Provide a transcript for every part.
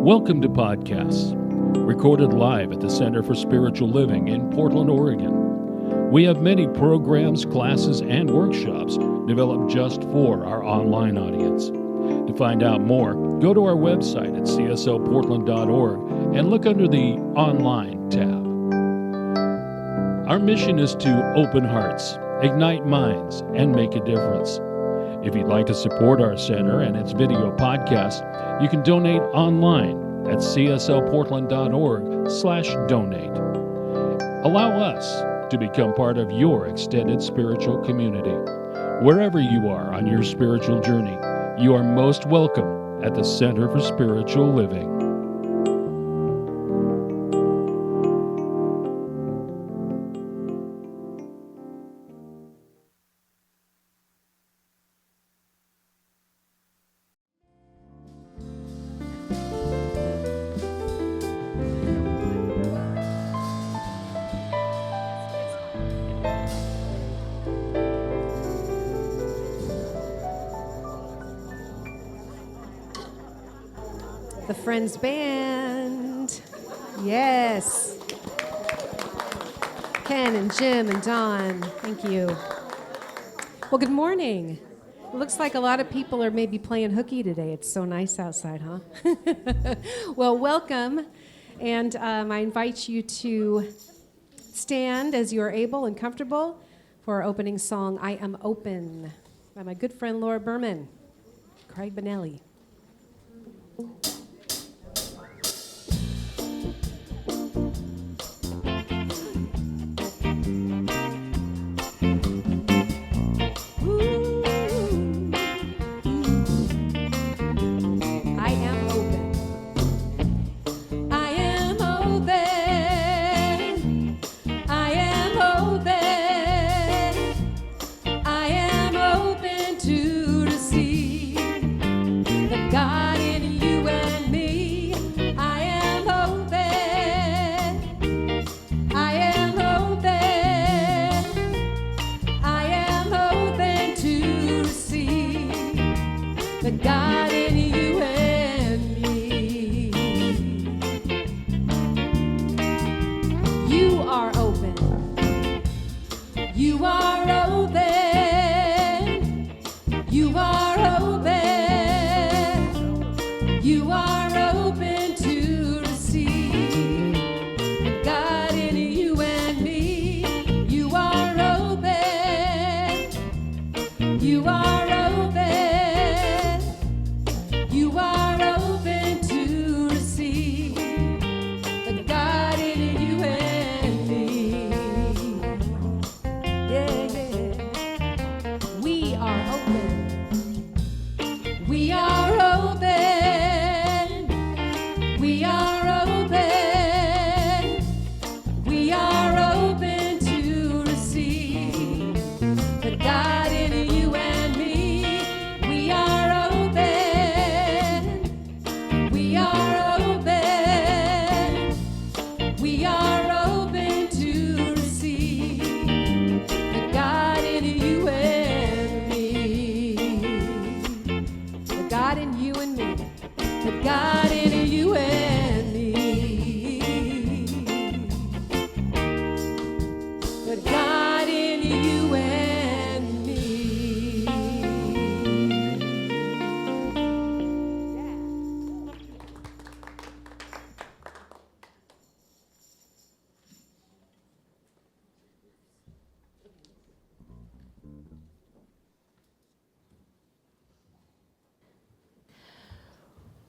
Welcome to podcasts, recorded live at the Center for Spiritual Living in Portland, Oregon. We have many programs, classes, and workshops developed just for our online audience. To find out more, go to our website at cslportland.org and look under the Online tab. Our mission is to open hearts, ignite minds, and make a difference. If you'd like to support our center and its video podcast, you can donate online at cslportland.org/donate. Allow us to become part of your extended spiritual community. Wherever you are on your spiritual journey, you are most welcome at the Center for Spiritual Living. The Friends Band. Yes. Ken and Jim and Don, thank you. Well, good morning. It looks like a lot of people are maybe playing hooky today. It's so nice outside, huh? Well, welcome. And I invite you to stand as you are able and comfortable for our opening song, I Am Open, by my good friend Laura Berman, Craig Benelli.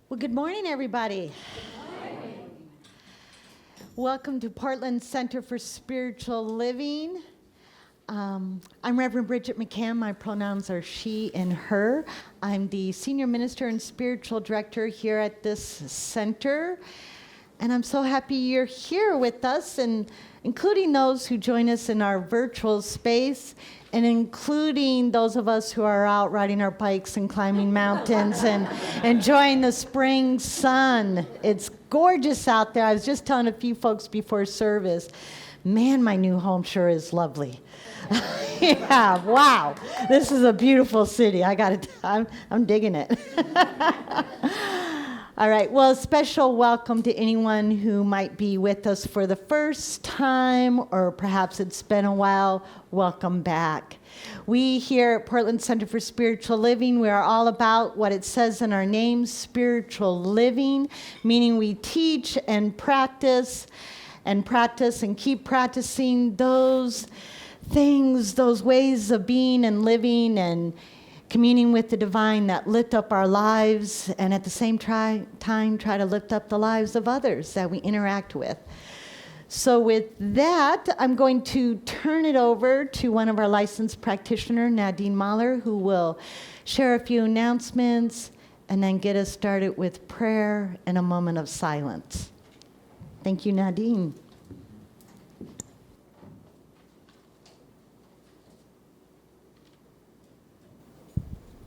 Well, good morning, everybody. Good morning. Welcome to Portland Center for Spiritual Living. I'm Reverend Bridget McCann. My pronouns are she and her. I'm the Senior Minister and Spiritual Director here at this center. And I'm so happy you're here with us, and including those who join us in our virtual space, and including those of us who are out riding our bikes and climbing mountains and enjoying the spring sun. It's gorgeous out there. I was just telling a few folks before service, man, my new home sure is lovely. Yeah, wow. This is a beautiful city. I'm digging it. All right, well, a special welcome to anyone who might be with us for the first time, or perhaps it's been a while. Welcome back. We here at Portland Center for Spiritual Living, we are all about what it says in our name, spiritual living, meaning we teach and practice and keep practicing those things, those ways of being and living and communing with the divine that lift up our lives, and at the same time try to lift up the lives of others that we interact with. So with that, I'm going to turn it over to one of our licensed practitioners, Nadine Mahler, who will share a few announcements and then get us started with prayer and a moment of silence. Thank you, Nadine.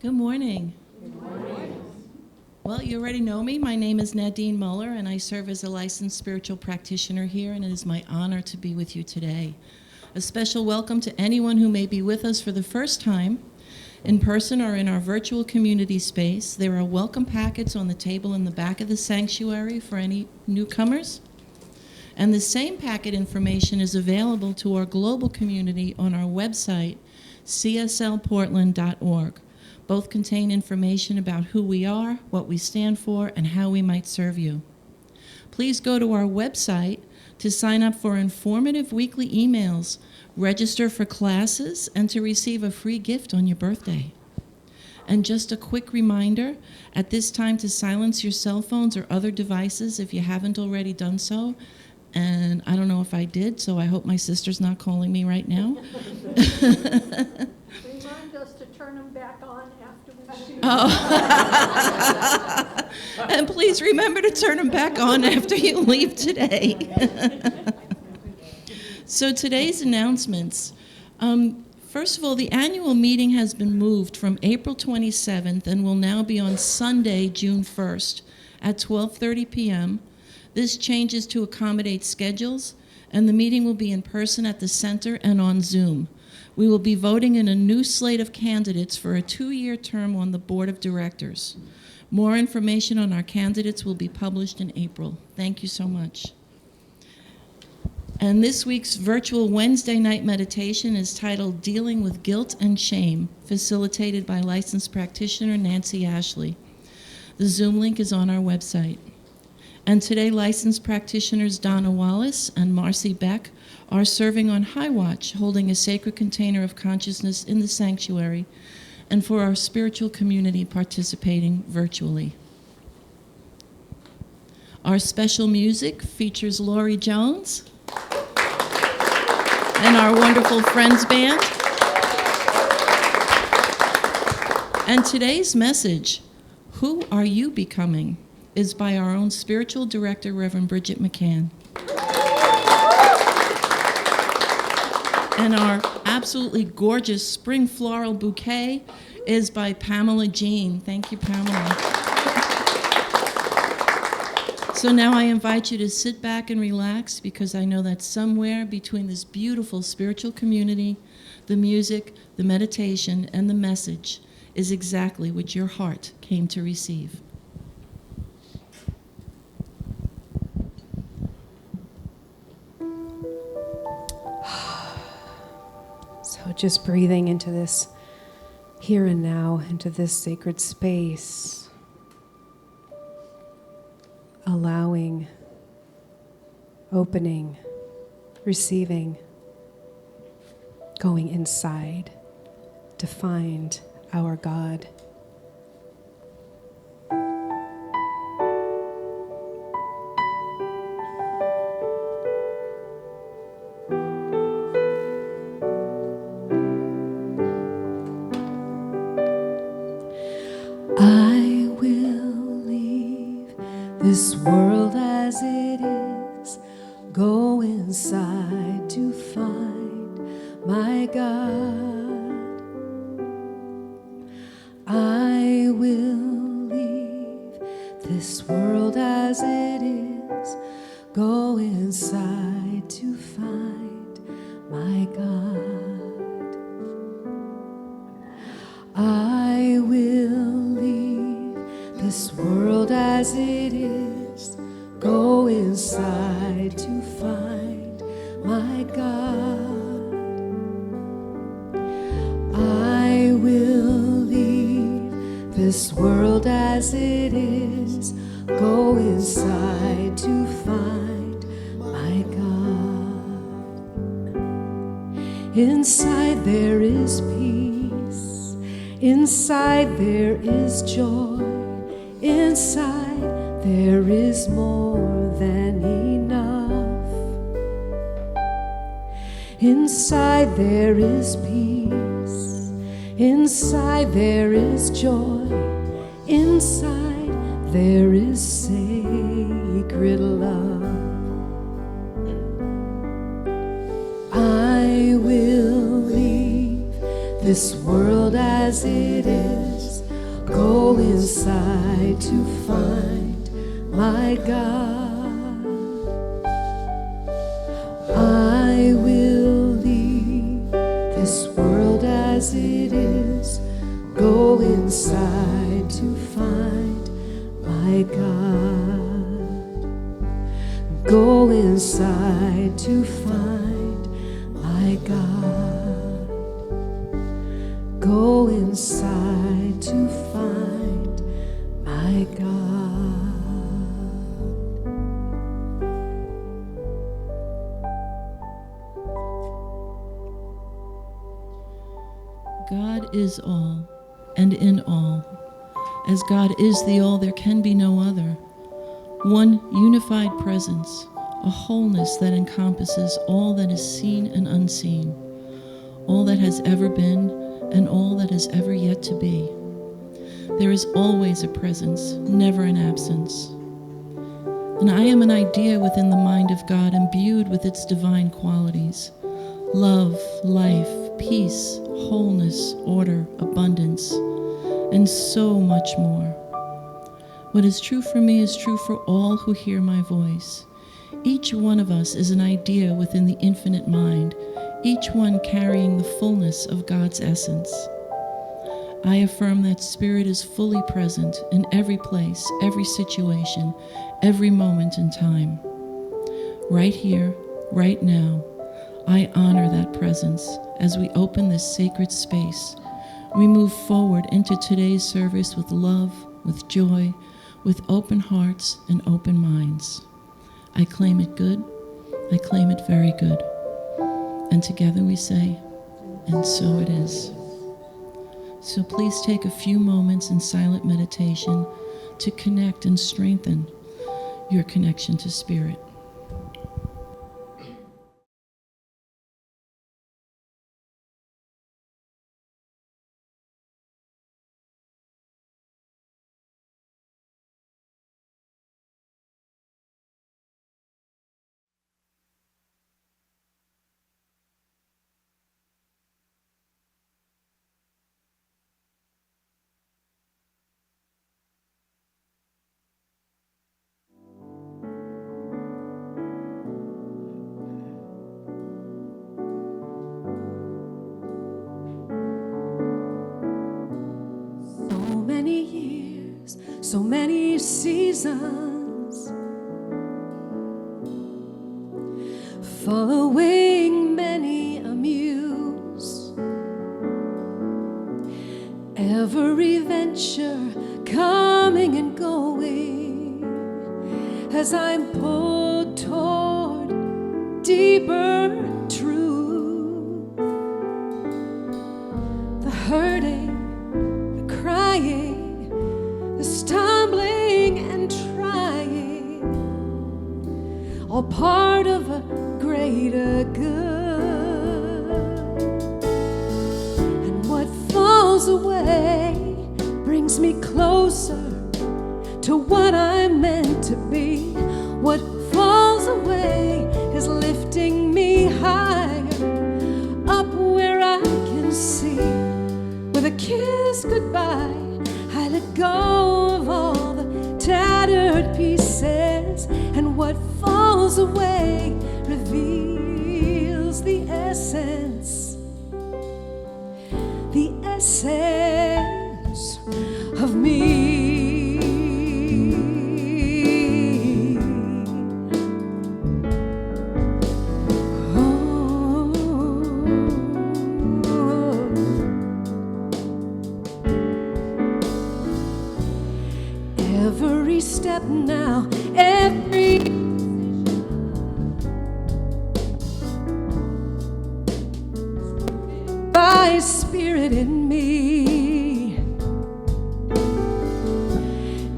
Good morning. Good morning. Well, you already know me. My name is Nadine Muller, and I serve as a licensed spiritual practitioner here, and it is my honor to be with you today. A special welcome to anyone who may be with us for the first time, in person or in our virtual community space. There are welcome packets on the table in the back of the sanctuary for any newcomers. And the same packet information is available to our global community on our website, cslportland.org. Both contain information about who we are, what we stand for, and how we might serve you. Please go to our website to sign up for informative weekly emails, register for classes, and to receive a free gift on your birthday. And just a quick reminder, at this time to silence your cell phones or other devices if you haven't already done so. And I don't know if I did, so I hope my sister's not calling me right now. Remind us to turn them back on after we shoot. Oh. And please remember to turn them back on after you leave today. So today's announcements. First of all, the annual meeting has been moved from April 27th and will now be on Sunday, June 1st at 12:30 p.m. This changes to accommodate schedules, and the meeting will be in person at the center and on Zoom. We will be voting in a new slate of candidates for a 2-year term on the board of directors. More information on our candidates will be published in April. Thank you so much. And this week's virtual Wednesday night meditation is titled Dealing with Guilt and Shame, facilitated by licensed practitioner Nancy Ashley. The Zoom link is on our website. And today, licensed practitioners Donna Wallace and Marcy Beck are serving on High Watch, holding a sacred container of consciousness in the sanctuary, and for our spiritual community participating virtually. Our special music features Lauri Jones and our wonderful Friends Band. And today's message, Who Are You Becoming?, is by our own spiritual director, Reverend Bridget McCann. And our absolutely gorgeous spring floral bouquet is by Pamela Jean. Thank you, Pamela. So now I invite you to sit back and relax, because I know that somewhere between this beautiful spiritual community, the music, the meditation, and the message is exactly what your heart came to receive. So just breathing into this here and now, into this sacred space, allowing, opening, receiving, going inside to find our God. I will leave this world as it is, go inside to find my God. I will leave this world as it is, go inside to find my God. I will leave this world as it I will leave this world as it is, go inside to find my God. Inside there is peace, inside there is joy, inside there is more than enough. Inside there is peace, inside there is joy, inside there is sacred love. I will leave this world as it is, go inside to find my God. I will leave this world as it is, go inside to find my God. Go inside to find my God. Go inside to find my God. God is all and in all. As God is the all, there can be no other. One unified presence, a wholeness that encompasses all that is seen and unseen, all that has ever been and all that is ever yet to be. There is always a presence, never an absence. And I am an idea within the mind of God, imbued with its divine qualities: love, life, peace, wholeness, order, abundance, and so much more. What is true for me is true for all who hear my voice. Each one of us is an idea within the infinite mind, each one carrying the fullness of God's essence. I affirm that Spirit is fully present in every place, every situation, every moment in time. Right here, right now, I honor that presence as we open this sacred space. We move forward into today's service with love, with joy, with open hearts and open minds. I claim it good. I claim it very good. And together we say, and so it is. So please take a few moments in silent meditation to connect and strengthen your connection to Spirit. So many seasons, following many a muse, every venture coming and going, as I'm pulled toward deeper truth. The hurting, the crying, the stumbling and trying, all part of a greater good. And what falls away brings me closer to what I'm meant to be. What falls away is lifting me higher, up where I can see. With a kiss goodbye, I let go of all the tattered pieces, and what falls away reveals the essence of me. Oh, thy spirit in me.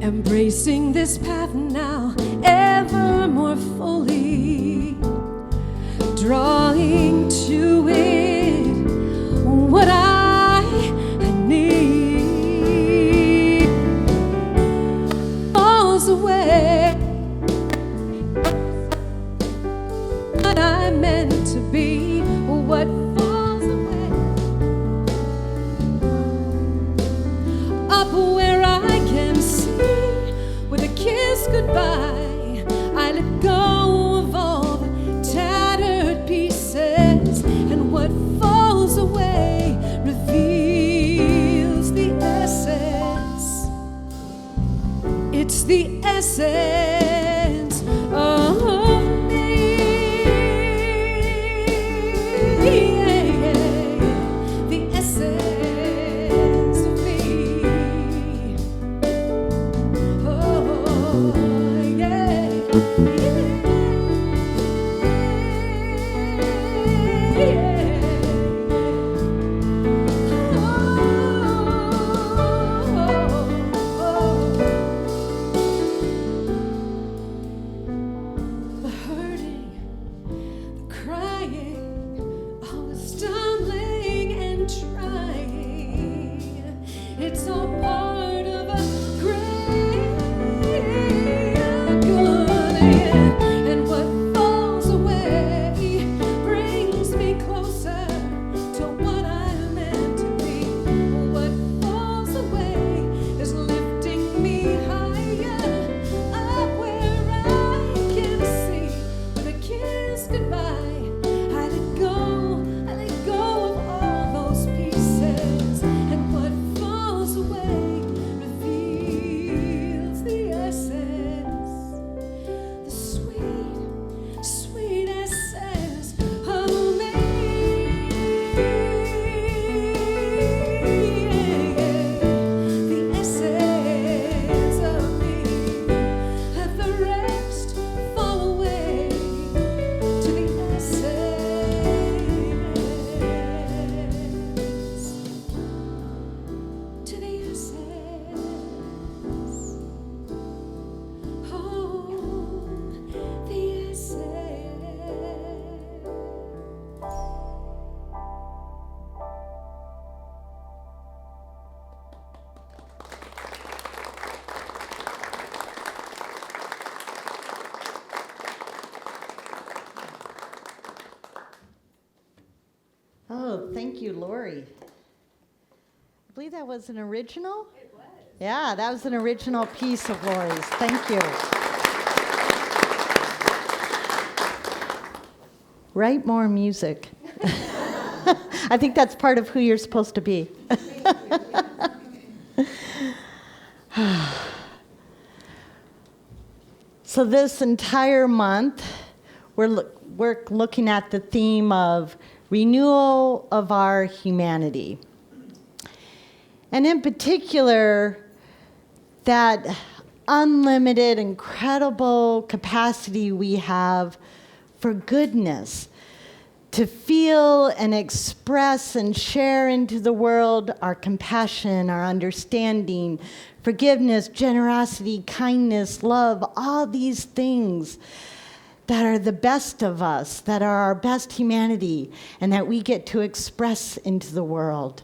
Embracing this path now ever more fully, drawing to it what I need. Falls away what I meant to be, what falls away up where I can see with a kiss goodbye. I let go of all the tattered pieces, and what falls away reveals the essence. It's the essence of me. The essence of me. Oh, yeah. The hurting, the crying, all the stumbling and trying, it's all part of a great good end. And what falls away brings me closer to what I'm meant to be. What falls away is lifting me higher, up where I can see with a kiss goodbye. I let go of all those pieces, and what falls away reveals the essence, the sweet, sweet essence of me. The essence of me. Let the rest fall away to the essence, to the essence. Oh, the essence. Oh, thank you, Lauri. I believe that was an original? It was. Yeah, that was an original piece of Lauri's. Thank you. Write more music. I think that's part of who you're supposed to be. So this entire month, we're looking at the theme of renewal of our humanity. And in particular, that unlimited, incredible capacity we have for goodness, to feel and express and share into the world our compassion, our understanding, forgiveness, generosity, kindness, love, all these things that are the best of us, that are our best humanity, and that we get to express into the world.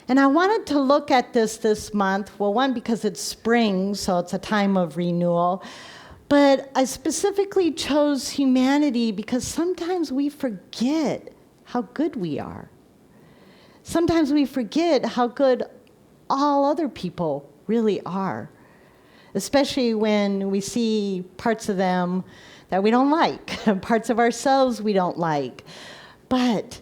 And I wanted to look at this month, well, one, because it's spring, so it's a time of renewal, but I specifically chose humanity because sometimes we forget how good we are. Sometimes we forget how good all other people really are, especially when we see parts of them that we don't like, parts of ourselves we don't like. But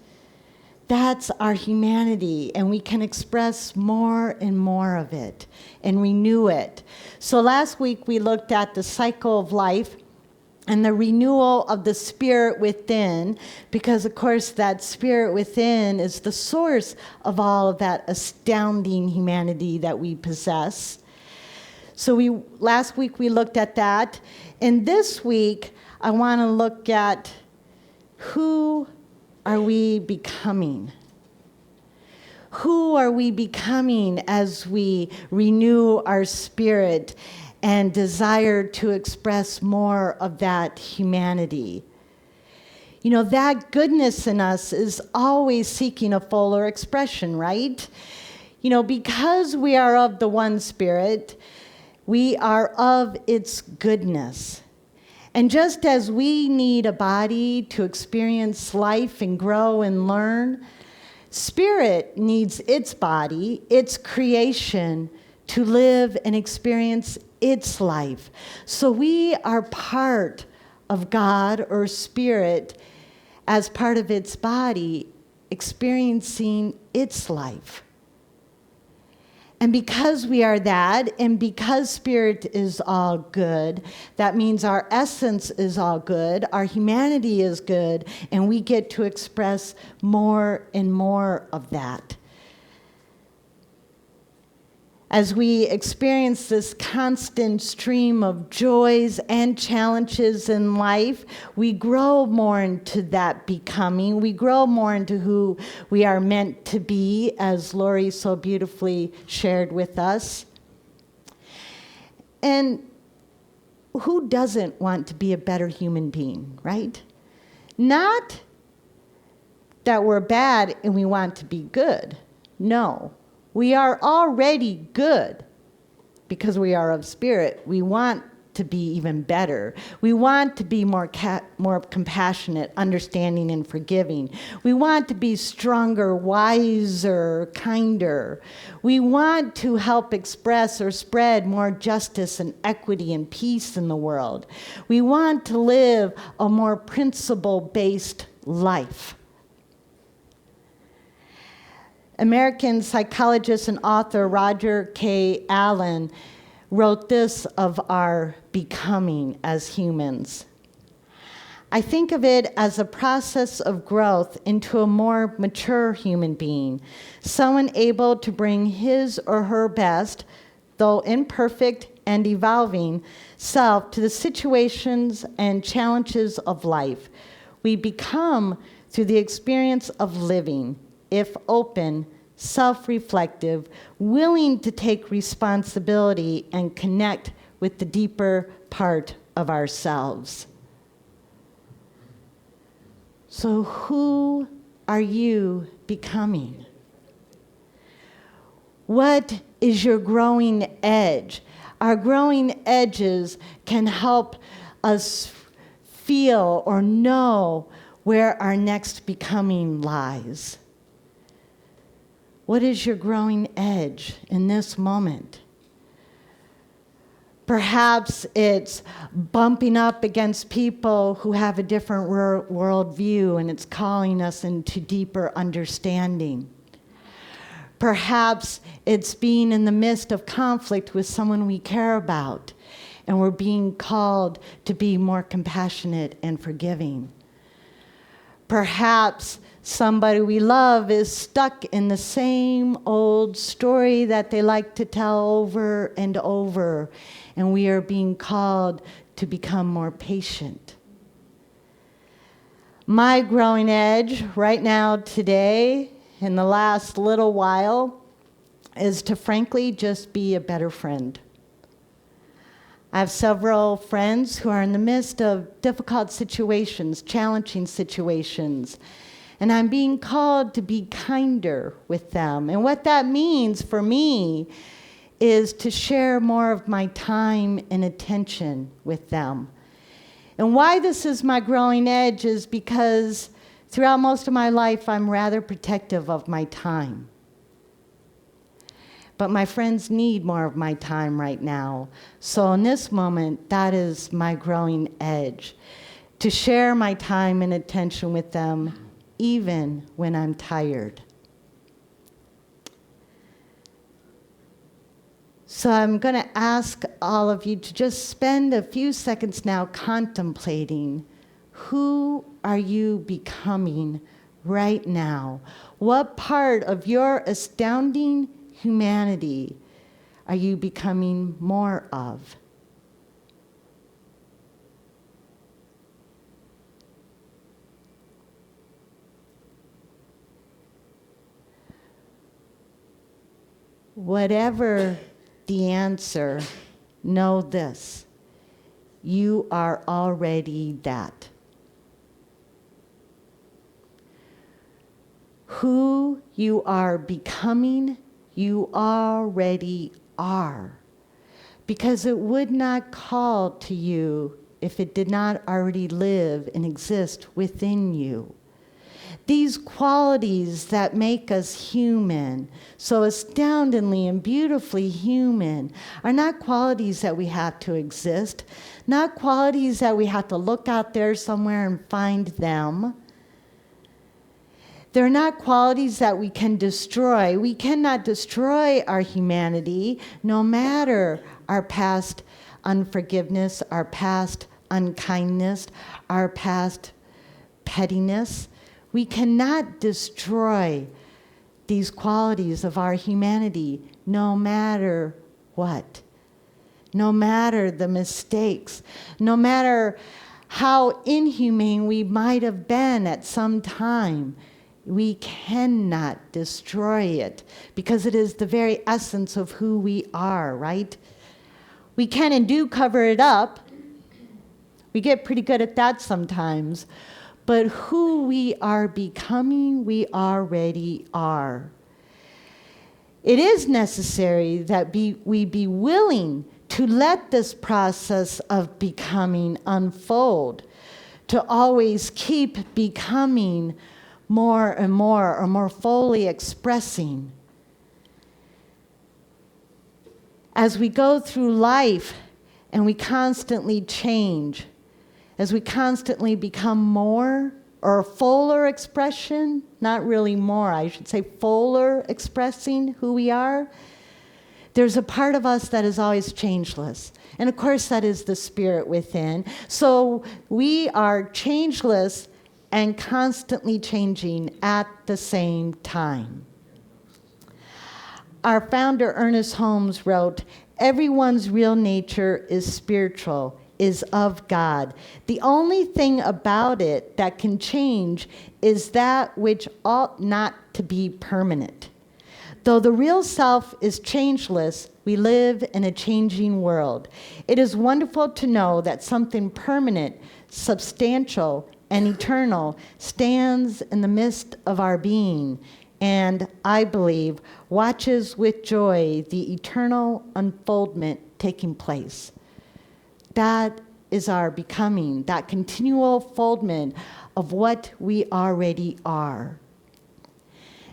that's our humanity, and we can express more and more of it and renew it. So last week we looked at the cycle of life and the renewal of the spirit within, because of course that spirit within is the source of all of that astounding humanity that we possess. So last week we looked at that, and this week I want to look at who are we becoming? Who are we becoming as we renew our spirit and desire to express more of that humanity? You know, that goodness in us is always seeking a fuller expression, right? You know, because we are of the one Spirit, we are of its goodness. And just as we need a body to experience life and grow and learn, Spirit needs its body, its creation, to live and experience its life. So we are part of God or Spirit as part of its body, experiencing its life. And because we are that, and because Spirit is all good, that means our essence is all good, our humanity is good, and we get to express more and more of that. As we experience this constant stream of joys and challenges in life, we grow more into that becoming. We grow more into who we are meant to be, as Lauri so beautifully shared with us. And who doesn't want to be a better human being, right? Not that we're bad and we want to be good. No. We are already good because we are of Spirit. We want to be even better. We want to be more compassionate, understanding, and forgiving. We want to be stronger, wiser, kinder. We want to help express or spread more justice and equity and peace in the world. We want to live a more principle-based life. American psychologist and author Roger K. Allen wrote this of our becoming as humans. I think of it as a process of growth into a more mature human being, someone able to bring his or her best, though imperfect and evolving, self to the situations and challenges of life. We become through the experience of living, if open, self-reflective, willing to take responsibility and connect with the deeper part of ourselves. So who are you becoming? What is your growing edge? Our growing edges can help us feel or know where our next becoming lies. What is your growing edge in this moment? Perhaps it's bumping up against people who have a different worldview, and it's calling us into deeper understanding. Perhaps it's being in the midst of conflict with someone we care about, and we're being called to be more compassionate and forgiving. Perhaps somebody we love is stuck in the same old story that they like to tell over and over, and we are being called to become more patient. My growing edge right now, today, in the last little while, is to frankly just be a better friend. I have several friends who are in the midst of difficult situations, challenging situations, and I'm being called to be kinder with them. And what that means for me is to share more of my time and attention with them. And why this is my growing edge is because throughout most of my life, I'm rather protective of my time. But my friends need more of my time right now. So in this moment, that is my growing edge, to share my time and attention with them even when I'm tired. So I'm going to ask all of you to just spend a few seconds now contemplating, who are you becoming right now? What part of your astounding humanity are you becoming more of? whatever the answer, know this: you are already that. Who you are becoming, you already are. Because it would not call to you if it did not already live and exist within you. These qualities that make us human, so astoundingly and beautifully human, are not qualities that we have to exist, not qualities that we have to look out there somewhere and find them. They're not qualities that we can destroy. We cannot destroy our humanity, no matter our past unforgiveness, our past unkindness, our past pettiness. We cannot destroy these qualities of our humanity, no matter what. No matter the mistakes, no matter how inhumane we might have been at some time. We cannot destroy it because it is the very essence of who we are, right? We can and do cover it up. We get pretty good at that sometimes. But who we are becoming, we already are. It is necessary that we be willing to let this process of becoming unfold, to always keep becoming more and more, or more fully expressing. As we go through life and we constantly change, as we constantly become more, or a fuller expression, not really more, I should say fuller expressing who we are, there's a part of us that is always changeless. And of course that is the spirit within. So we are changeless and constantly changing at the same time. Our founder, Ernest Holmes, wrote, "Everyone's real nature is spiritual, is of God. The only thing about it that can change is that which ought not to be permanent. Though the real self is changeless, we live in a changing world. It is wonderful to know that something permanent, substantial, and eternal stands in the midst of our being, and I believe watches with joy the eternal unfoldment taking place." That is our becoming, that continual foldment of what we already are.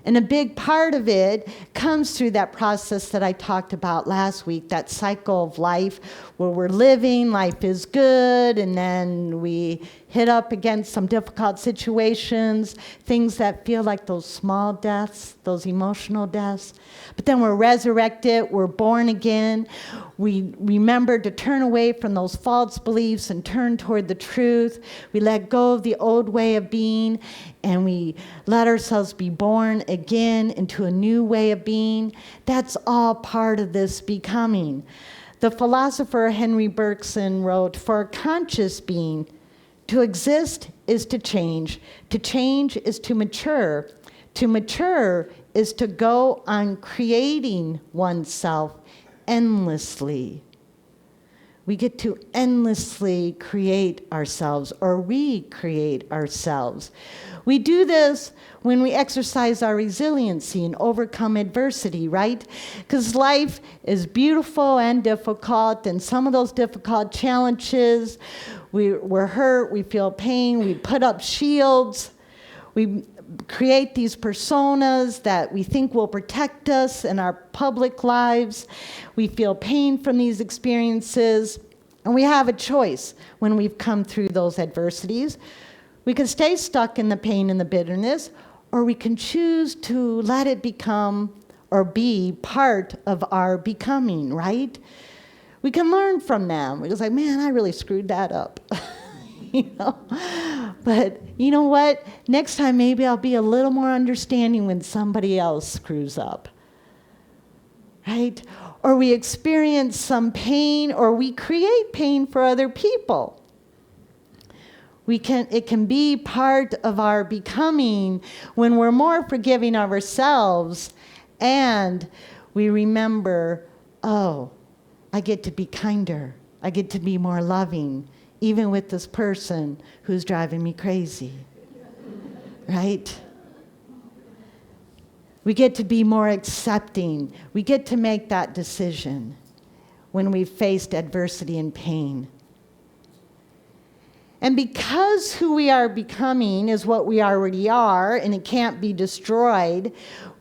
And a big part of it comes through that process that I talked about last week, that cycle of life where we're living, life is good, and then we hit up against some difficult situations, things that feel like those small deaths, those emotional deaths. But then we're resurrected, we're born again. We remember to turn away from those false beliefs and turn toward the truth. We let go of the old way of being, and we let ourselves be born again into a new way of being. That's all part of this becoming. The philosopher Henry Bergson wrote, "For a conscious being, to exist is to change is to mature is to go on creating oneself endlessly." We get to endlessly create ourselves or recreate ourselves. We do this when we exercise our resiliency and overcome adversity, right? Because life is beautiful and difficult, and some of those difficult challenges, we're hurt, we feel pain, we put up shields, we create these personas that we think will protect us in our public lives. We feel pain from these experiences, and we have a choice when we've come through those adversities. We can stay stuck in the pain and the bitterness, or we can choose to let it become or be part of our becoming, right? We can learn from them. We're just like, man, I really screwed that up. You know? But you know what? Next time, maybe I'll be a little more understanding when somebody else screws up, right? Or we experience some pain, or we create pain for other people. It can be part of our becoming when we're more forgiving of ourselves, and we remember, oh, I get to be kinder. I get to be more loving, even with this person who's driving me crazy. Right? We get to be more accepting. We get to make that decision when we've faced adversity and pain. And because who we are becoming is what we already are, and it can't be destroyed,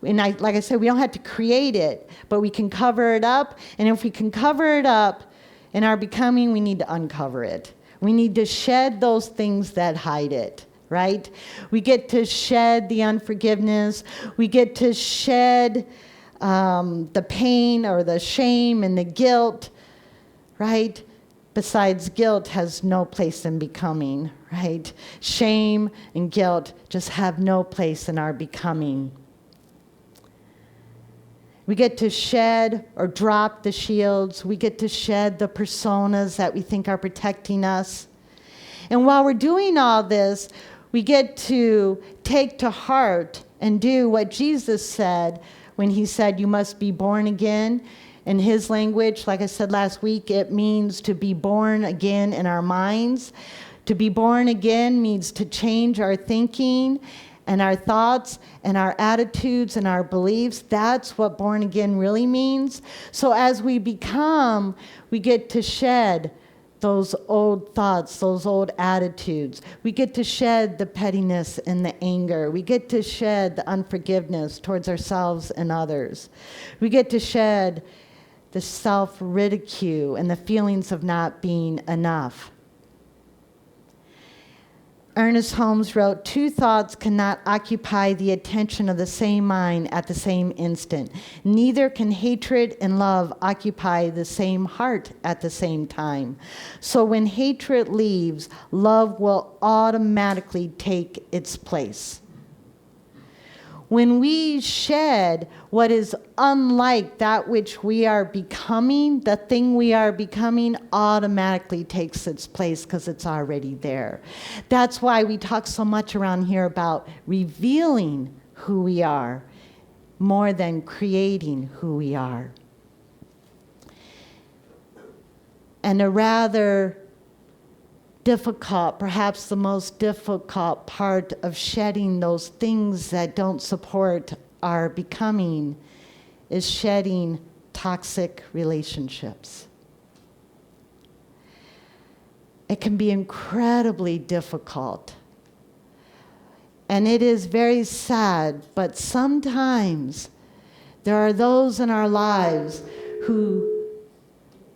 and like I said, we don't have to create it, but we can cover it up. And if we can cover it up in our becoming, we need to uncover it. We need to shed those things that hide it, right? We get to shed the unforgiveness. We get to shed the pain or the shame and the guilt, right? Besides, guilt has no place in becoming, right? Shame and guilt just have no place in our becoming. We get to shed or drop the shields. We get to shed the personas that we think are protecting us. And while we're doing all this, we get to take to heart and do what Jesus said when he said, you must be born again. In his language, like I said last week, it means to be born again in our minds. To be born again means to change our thinking and our thoughts and our attitudes and our beliefs. That's what born again really means. So as we become, we get to shed those old thoughts, those old attitudes. We get to shed the pettiness and the anger. We get to shed the unforgiveness towards ourselves and others. We get to shed the self-ridicule and the feelings of not being enough. Ernest Holmes wrote, 2 thoughts cannot occupy the attention of the same mind at the same instant. Neither can hatred and love occupy the same heart at the same time. So when hatred leaves, love will automatically take its place. When we shed what is unlike that which we are becoming, the thing we are becoming automatically takes its place because it's already there. That's why we talk so much around here about revealing who we are more than creating who we are. And a rather difficult, perhaps the most difficult part of shedding those things that don't support our becoming is shedding toxic relationships. It can be incredibly difficult. And it is very sad, but sometimes there are those in our lives who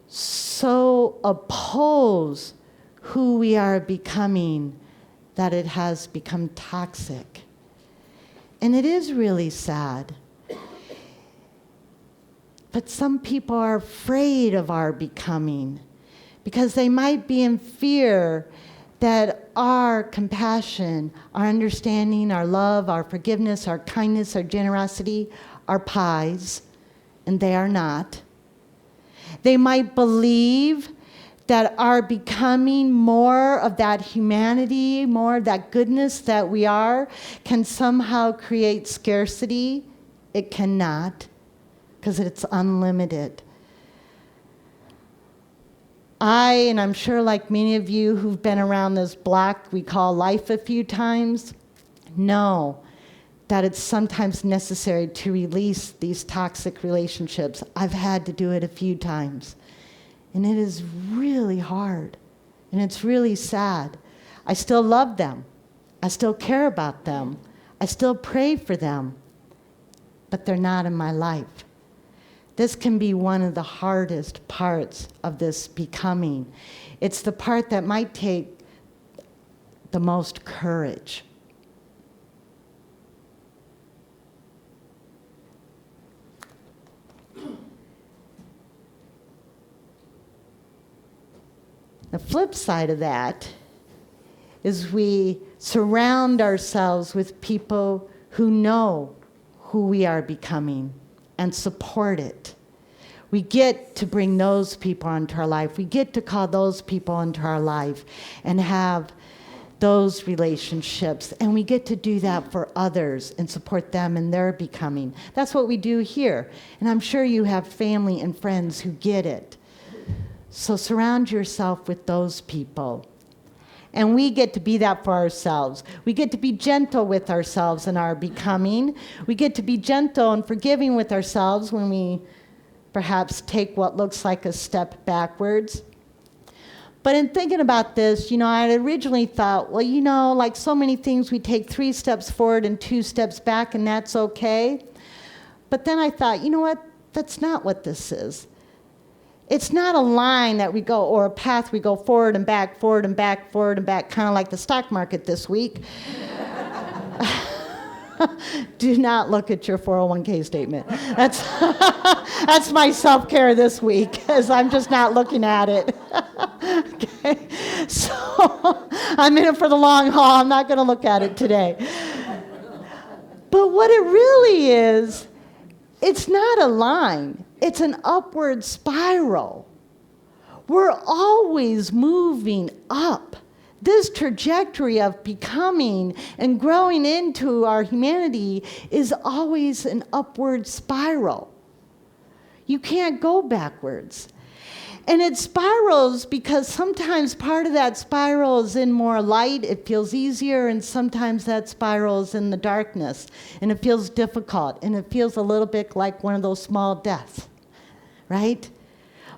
so oppose who we are becoming that it has become toxic. And it is really sad. But some people are afraid of our becoming because they might be in fear that our compassion, our understanding, our love, our forgiveness, our kindness, our generosity are pies, and they are not. They might believe that our becoming more of that humanity, more of that goodness that we are, can somehow create scarcity. It cannot, because it's unlimited. And I'm sure like many of you who've been around this block we call life a few times, know that it's sometimes necessary to release these toxic relationships. I've had to do it a few times. And it is really hard, and it's really sad. I still love them. I still care about them. I still pray for them, but they're not in my life. This can be one of the hardest parts of this becoming. It's the part that might take the most courage. The flip side of that is we surround ourselves with people who know who we are becoming and support it. We get to bring those people into our life. We get to call those people into our life and have those relationships, and we get to do that for others and support them in their becoming. That's what we do here, and I'm sure you have family and friends who get it. So surround yourself with those people. And we get to be that for ourselves. We get to be gentle with ourselves in our becoming. We get to be gentle and forgiving with ourselves when we perhaps take what looks like a step backwards. But in thinking about this, I had originally thought, well, like so many things, we take 3 steps forward and 2 steps back, and that's okay. But then I thought, you know what? That's not what this is. It's not a line that we go, or a path we go forward and back, forward and back, forward and back, kind of like the stock market this week. Do not look at your 401k statement. That's my self-care this week, as I'm just not looking at it. Okay? So I'm in it for the long haul. I'm not going to look at it today. But what it really is, it's not a line. It's an upward spiral. We're always moving up. This trajectory of becoming and growing into our humanity is always an upward spiral. You can't go backwards. And it spirals because sometimes part of that spiral is in more light, it feels easier, and sometimes that spiral is in the darkness, and it feels difficult, and it feels a little bit like one of those small deaths, right?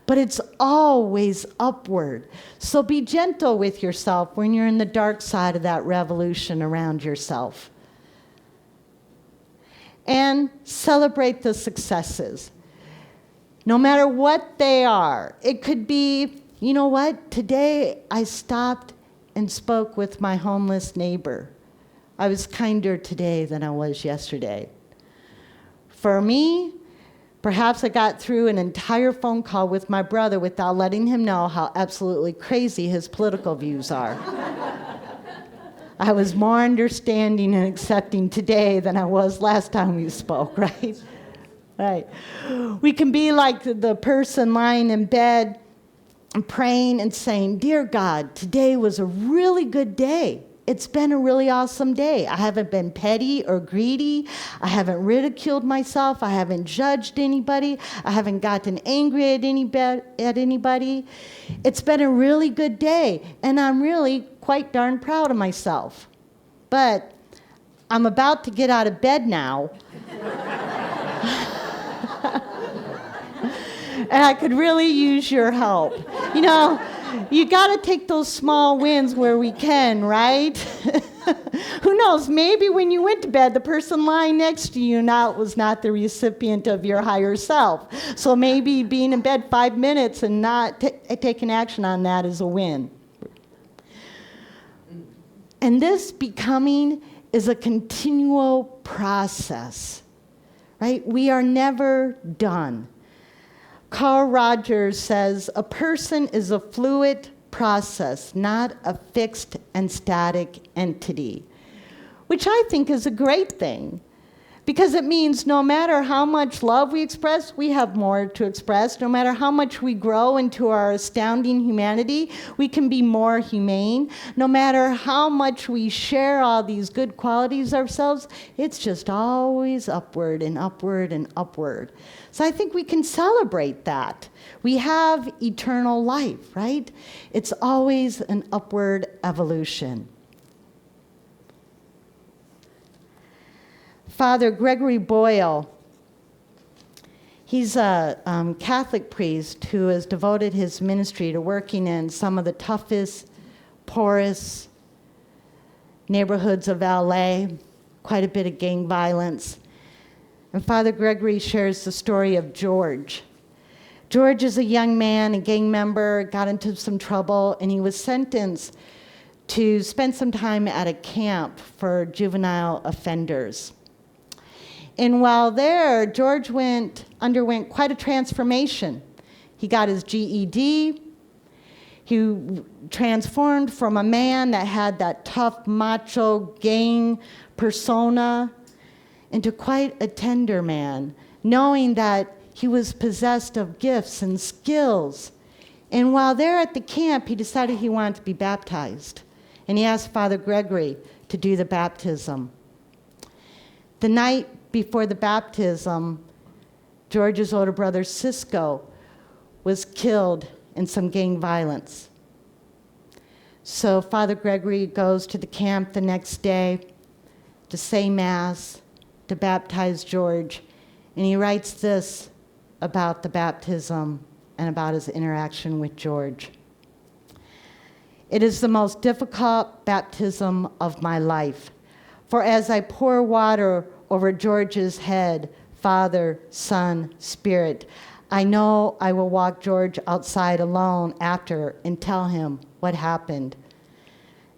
But it's always upward. So be gentle with yourself when you're in the dark side of that revolution around yourself. And celebrate the successes. No matter what they are. It could be, you know what? Today I stopped and spoke with my homeless neighbor. I was kinder today than I was yesterday. For me, perhaps I got through an entire phone call with my brother without letting him know how absolutely crazy his political views are. I was more understanding and accepting today than I was last time we spoke, right? Right. We can be like the person lying in bed and praying and saying, "Dear God, today was a really good day. It's been a really awesome day. I haven't been petty or greedy. I haven't ridiculed myself. I haven't judged anybody. I haven't gotten angry at anybody. It's been a really good day, and I'm really quite darn proud of myself. But I'm about to get out of bed now. And I could really use your help." You got to take those small wins where we can, right? Who knows? Maybe when you went to bed, the person lying next to you was not the recipient of your higher self. So maybe being in bed 5 minutes and not taking action on that is a win. And this becoming is a continual process, right? We are never done. Carl Rogers says, "A person is a fluid process, not a fixed and static entity," which I think is a great thing, because it means no matter how much love we express, we have more to express. No matter how much we grow into our astounding humanity, we can be more humane. No matter how much we share all these good qualities ourselves, it's just always upward and upward and upward. So I think we can celebrate that. We have eternal life, right? It's always an upward evolution. Father Gregory Boyle, he's a Catholic priest who has devoted his ministry to working in some of the toughest, poorest neighborhoods of LA, quite a bit of gang violence. And Father Gregory shares the story of George. George is a young man, a gang member, got into some trouble, and he was sentenced to spend some time at a camp for juvenile offenders. And while there, George underwent quite a transformation. He got his GED. He transformed from a man that had that tough, macho gang persona into quite a tender man, knowing that he was possessed of gifts and skills. And while there at the camp, he decided he wanted to be baptized. and he asked Father Gregory to do the baptism. The night before the baptism, George's older brother, Cisco, was killed in some gang violence. So Father Gregory goes to the camp the next day to say Mass, to baptize George, and he writes this about the baptism and about his interaction with George. It is the most difficult baptism of my life, for as I pour water over George's head, Father, Son, Spirit, I know I will walk George outside alone after and tell him what happened.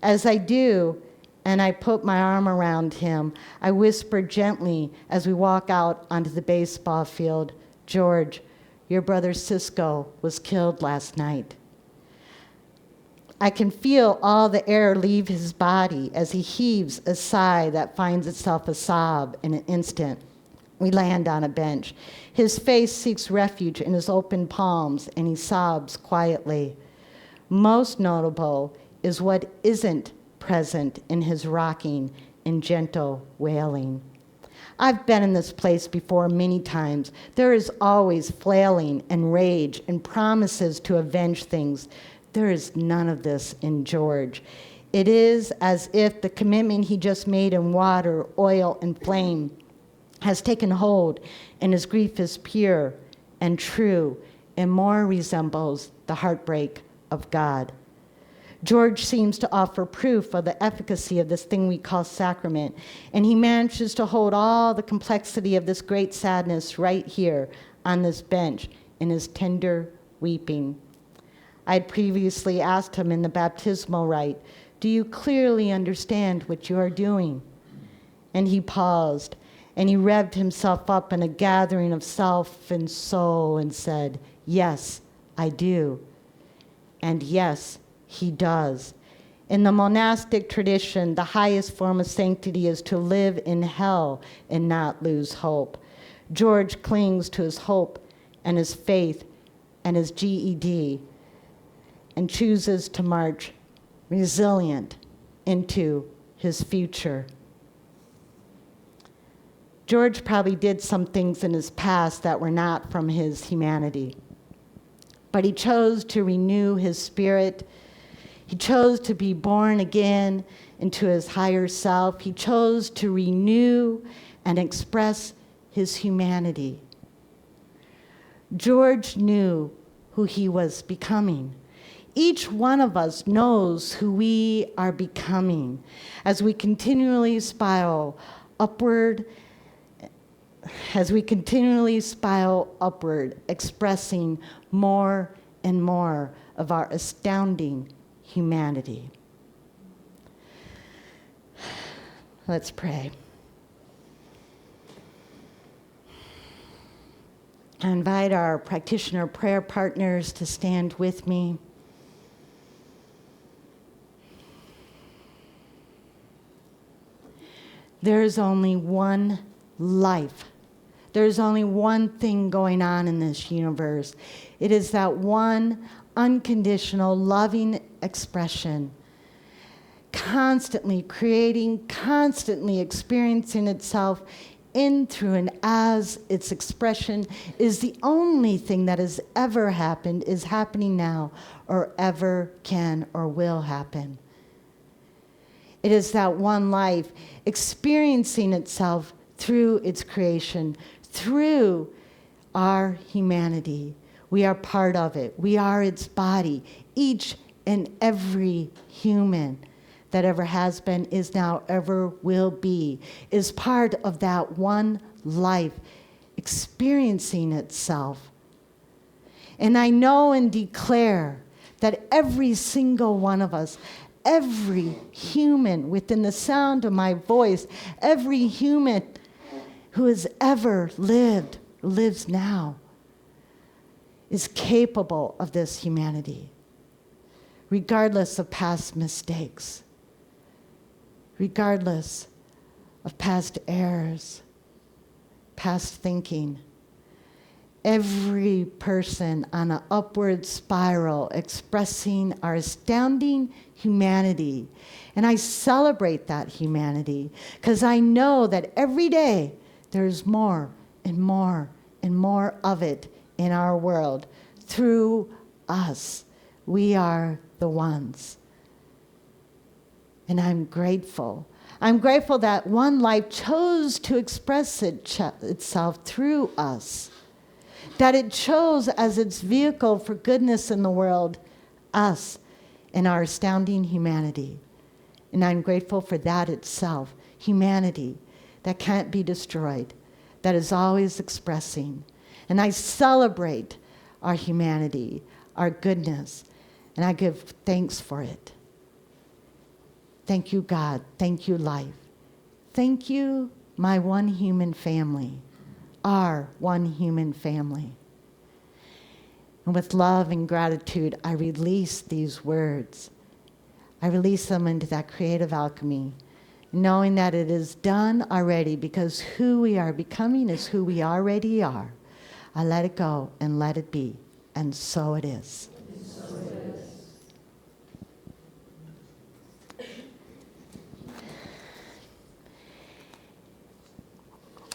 As I do, and I put my arm around him, I whisper gently as we walk out onto the baseball field, George, your brother Cisco was killed last night. I can feel all the air leave his body as he heaves a sigh that finds itself a sob in an instant. We land on a bench. His face seeks refuge in his open palms, and he sobs quietly. Most notable is what isn't present in his rocking and gentle wailing. I've been in this place before many times. There is always flailing and rage and promises to avenge things. There is none of this in George. It is as if the commitment he just made in water, oil, and flame has taken hold, and his grief is pure and true and more resembles the heartbreak of God. George seems to offer proof of the efficacy of this thing we call sacrament, and he manages to hold all the complexity of this great sadness right here on this bench in his tender weeping. I had previously asked him in the baptismal rite, do you clearly understand what you are doing? And he paused, and he revved himself up in a gathering of self and soul and said, yes, I do. And yes, he does. In the monastic tradition, the highest form of sanctity is to live in hell and not lose hope. George clings to his hope and his faith and his GED and chooses to march resilient into his future. George probably did some things in his past that were not from his humanity, but he chose to renew his spirit. He chose to be born again into his higher self. He chose to renew and express his humanity. George knew who he was becoming. Each one of us knows who we are becoming as we continually spiral upward, expressing more and more of our astounding humanity. Let's pray. I invite our practitioner prayer partners to stand with me. There is only one life. There's only one thing going on in this universe. It is that one unconditional, loving expression, constantly creating, constantly experiencing itself in, through, and as its expression is the only thing that has ever happened, is happening now, or ever can or will happen. It is that one life experiencing itself through its creation, through our humanity. We are part of it. We are its body. Each and every human that ever has been, is now, ever will be, is part of that one life experiencing itself. And I know and declare that every single one of us, every human within the sound of my voice, every human who has ever lived, lives now, is capable of this humanity, regardless of past mistakes, regardless of past errors, past thinking. every person on an upward spiral, expressing our astounding humanity. And I celebrate that humanity because I know that every day there's more and more and more of it in our world through us. We are the ones. And I'm grateful. I'm grateful that one life chose to express itself through us. That it chose as its vehicle for goodness in the world, us and our astounding humanity. And I'm grateful for that itself, humanity that can't be destroyed, that is always expressing. And I celebrate our humanity, our goodness, and I give thanks for it. Thank you, God. Thank you, life. Thank you, my one human family, our one human family. And with love and gratitude, I release these words. I release them into that creative alchemy, knowing that it is done already because who we are becoming is who we already are. I let it go and let it be, and so it is.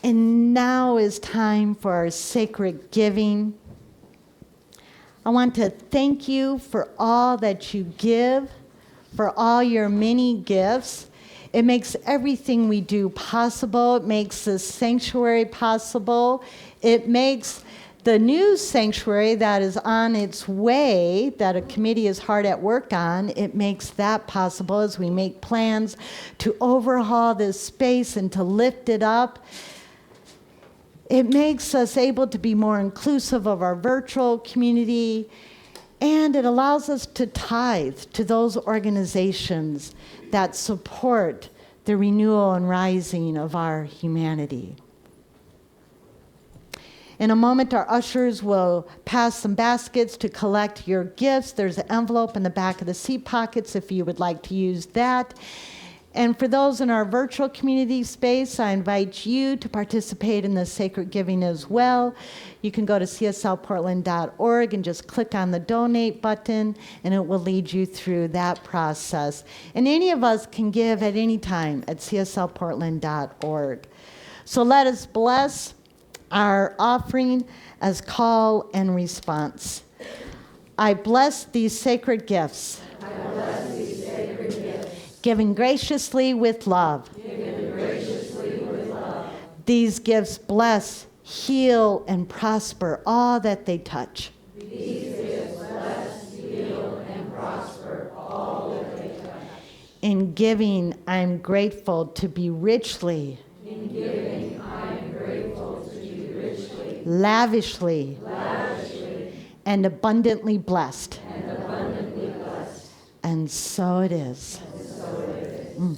And now is time for our sacred giving. I want to thank you for all that you give, for all your many gifts. It makes everything we do possible. It makes this sanctuary possible. It makes the new sanctuary that is on its way, that a committee is hard at work on, it makes that possible as we make plans to overhaul this space and to lift it up. It makes us able to be more inclusive of our virtual community, and it allows us to tithe to those organizations that support the renewal and rising of our humanity. In a moment, our ushers will pass some baskets to collect your gifts. There's an envelope in the back of the seat pockets if you would like to use that. And for those in our virtual community space, I invite you to participate in the sacred giving as well. You can go to cslportland.org and just click on the donate button, and it will lead you through that process. And any of us can give at any time at cslportland.org. So let us bless our offering as call and response. I bless these sacred gifts. I bless these sacred gifts. Given graciously with love. Given graciously with love. These gifts bless, heal, and prosper all that they touch. These gifts bless, heal, and prosper all that they touch. In giving, I'm grateful to be richly. In giving, I'm grateful to be richly. Lavishly. Lavishly. And abundantly blessed. And abundantly blessed. And so it is. Mm.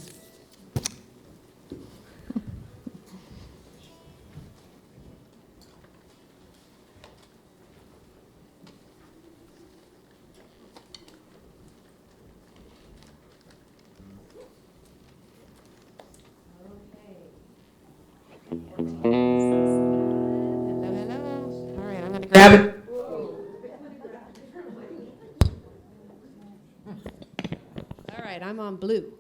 Grab it. All right, I'm on blue.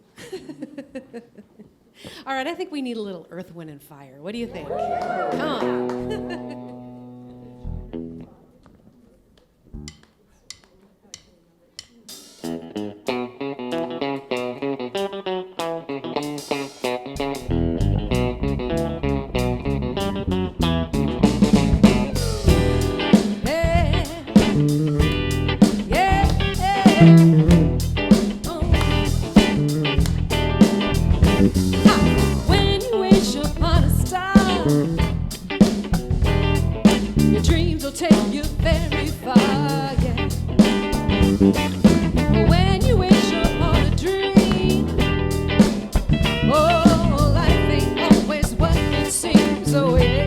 All right, I think we need a little earth, wind, and fire. What do you think? Come on. When you wish upon a star, your dreams will take you very far, yeah. When you wish upon a dream, oh, life ain't always what it seems, oh yeah.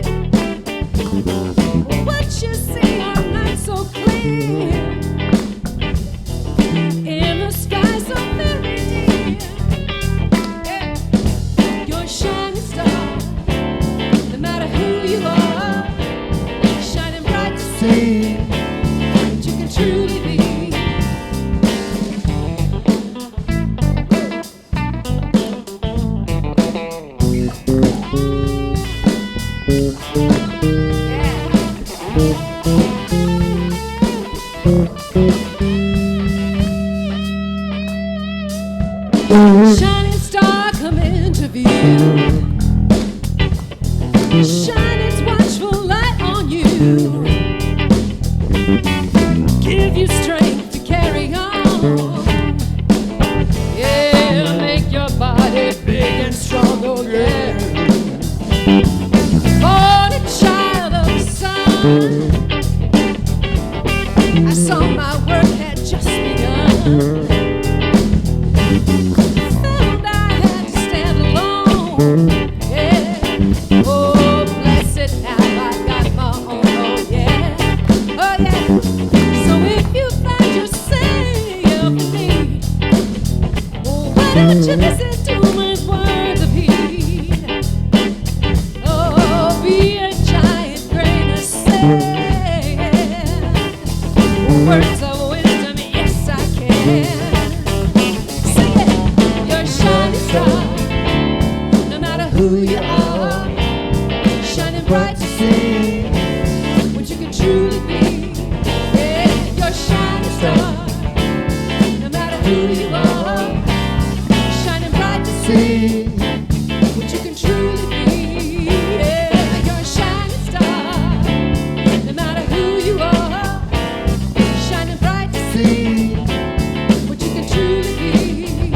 What you see are not so clear, in the sky so very near, yeah. You're a shining star, no matter who you are, shining bright Shine its watchful light on you. Give you strength to carry on. Yeah, make your body big and strong, oh yeah. Born a child of the sun, I saw my work had just begun. Found I had to stand alone. Yeah. Oh, blessed have I got my own. Oh yeah. Oh yeah. So if you find yourself in need, oh, why don't you listen to his words of heed? Oh, be a giant grain of sand. Words of wisdom, yes I can. Sing it, you're a shining star, no matter who you are, shining bright to see what you can truly be. Yeah, you're a shining star, no matter who you are, shining bright to see what you can truly be. Yeah, you're a shining star, no matter who you are, shining bright to see what you can truly be.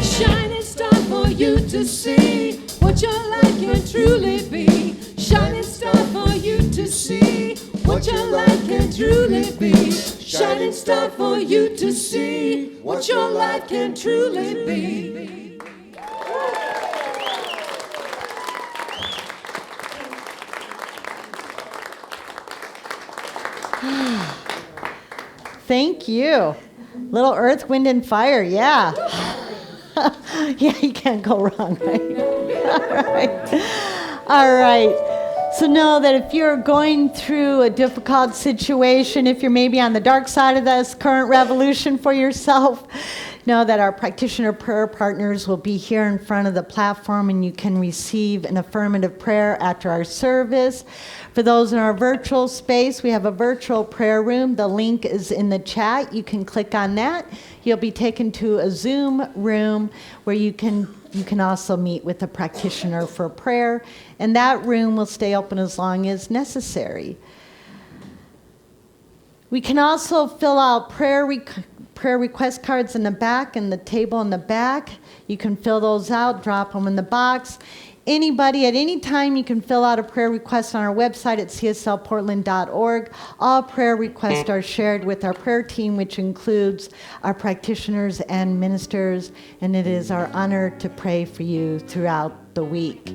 Shining star for you to see what your life can truly be. Shining star for you to see what your life can truly be. Shining star for you to see what your life can truly be. Thank you. Little earth, wind, and fire, yeah. Yeah, you can't go wrong, right? All right. All right. So know that if you're going through a difficult situation, if you're maybe on the dark side of this current revolution for yourself, know that our practitioner prayer partners will be here in front of the platform and you can receive an affirmative prayer after our service. For those in our virtual space, we have a virtual prayer room. The link is in the chat. You can click on that. You'll be taken to a Zoom room where you can also meet with a practitioner for prayer, and that room will stay open as long as necessary. We can also fill out prayer request cards in the back and the table in the back. You can fill those out, drop them in the box. Anybody at any time, you can fill out a prayer request on our website at cslportland.org. All prayer requests are shared with our prayer team, which includes our practitioners and ministers, and it is our honor to pray for you throughout the week.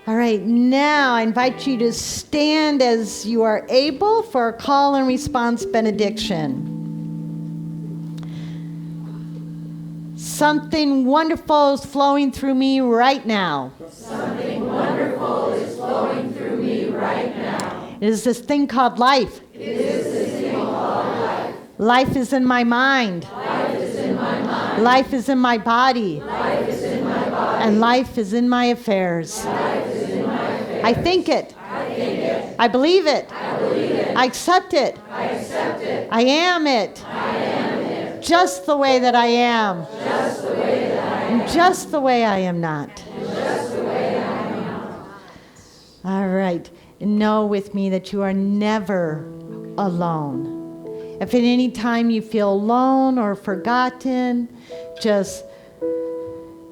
All right, now I invite you to stand as you are able for a call and response benediction. Something wonderful is flowing through me right now. Something wonderful is flowing through me right now. It is this thing called life. It is this thing called life. Life is in my mind. Life is in my mind. Life is in my body. Life is in my body. And life is in my affairs. Life is in my affairs. I think it. I think it. I believe it. I believe it. I accept it. I accept it. I am it. I am it. Just the way that I am. Just the way that I am. And just the way I am not. And just the way I am not. All right. And know with me that you are never alone. If at any time you feel alone or forgotten, just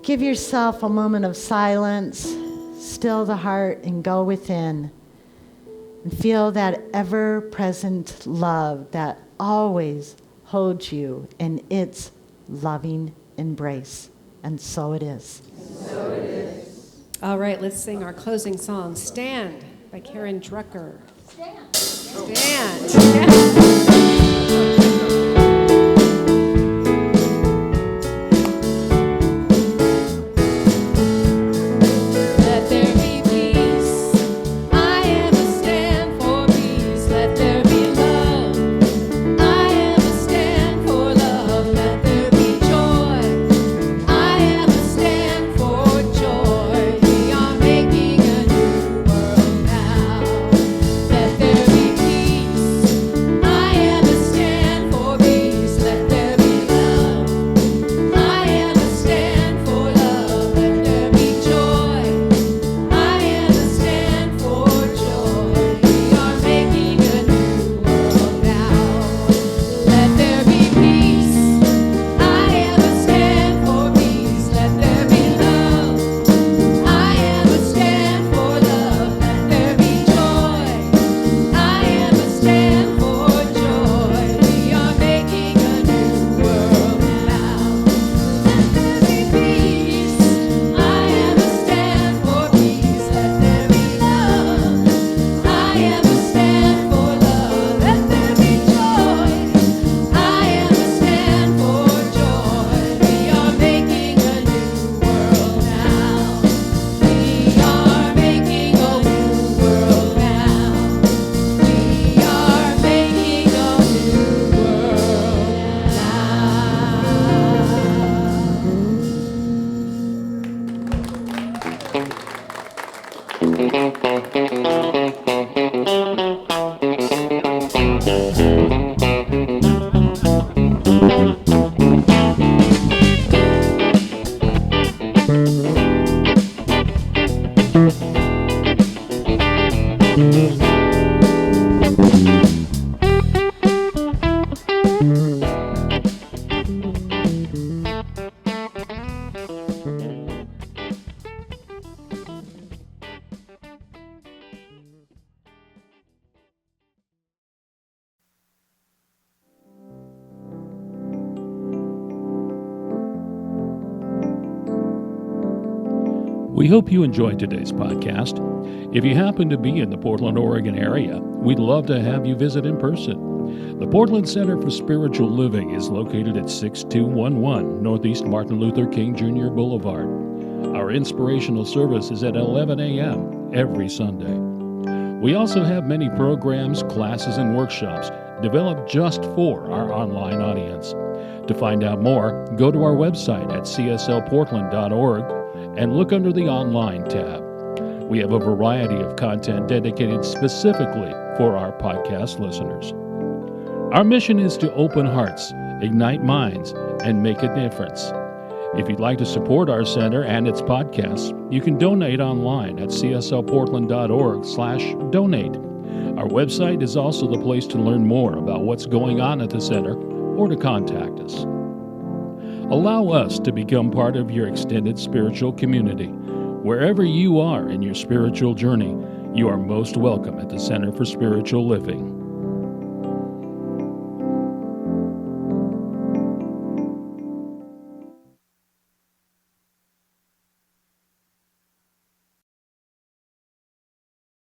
give yourself a moment of silence, still the heart, and go within. And feel that ever-present love that always holds you in its loving embrace. And so it is. So it is. All right, let's sing our closing song, Stand, by Karen Drucker. Stand. Stand. Let there be peace. I am a stand for peace. Let there be love. I am a stand for love. Let there be joy. I am a stand for joy. We are making a new world now. Let there be peace. I am a stand We hope you enjoyed today's podcast. If you happen to be in the Portland, Oregon area, we'd love to have you visit in person. The Portland Center for Spiritual Living is located at 6211 Northeast Martin Luther King Jr. Boulevard. Our inspirational service is at 11 a.m. every Sunday. We also have many programs, classes, and workshops developed just for our online audience. To find out more, go to our website at cslportland.org and look under the Online tab. We have a variety of content dedicated specifically for our podcast listeners. Our mission is to open hearts, ignite minds, and make a difference. If you'd like to support our center and its podcasts, you can donate online at cslportland.org/donate. Our website is also the place to learn more about what's going on at the center or to contact us. Allow us to become part of your extended spiritual community. Wherever you are in your spiritual journey, you are most welcome at the Center for Spiritual Living.